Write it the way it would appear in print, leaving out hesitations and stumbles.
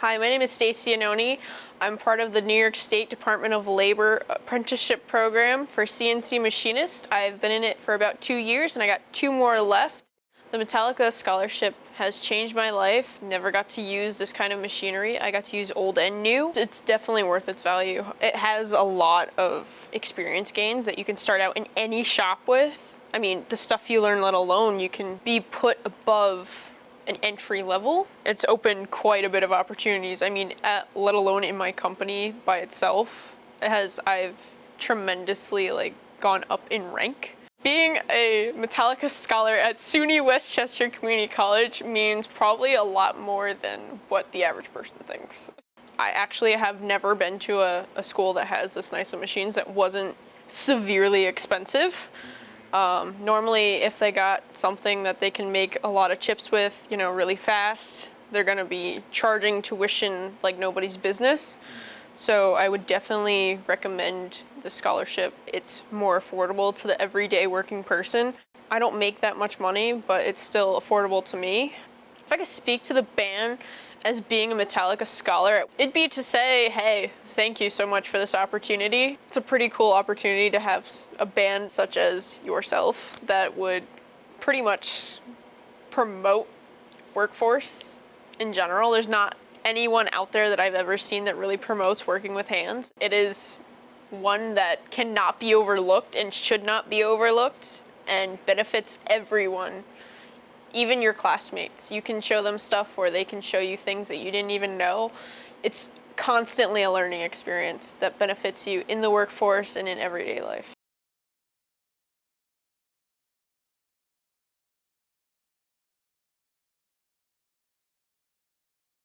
Hi, my name is Stacy. I'm part of the New York State Department of Labor apprenticeship program for CNC Machinist. I've been in it for about 2 years and I got 2 more left. The Metallica scholarship has changed my life. Never got to use this kind of machinery. I got to use old and new. It's definitely worth its value. It has a lot of experience gains that you can start out in any shop with. I mean, the stuff you learn, let alone, you can be put above an entry level. It's opened quite a bit of opportunities. I mean, let alone in my company by itself, I've tremendously gone up in rank. Being a Metallica scholar at SUNY Westchester Community College means probably a lot more than what the average person thinks. I actually have never been to a school that has this nice of machines that wasn't severely expensive. Normally, if they got something that they can make a lot of chips with, really fast, they're gonna be charging tuition like nobody's business. So I would definitely recommend the scholarship. It's more affordable to the everyday working person. I don't make that much money, but it's still affordable to me. If I could speak to the band as being a Metallica scholar, it'd be to say, hey, thank you so much for this opportunity. It's a pretty cool opportunity to have a band such as yourself that would pretty much promote workforce in general. There's not anyone out there that I've ever seen that really promotes working with hands. It is one that cannot be overlooked and should not be overlooked and benefits everyone. Even your classmates. You can show them stuff where they can show you things that you didn't even know. It's constantly a learning experience that benefits you in the workforce and in everyday life.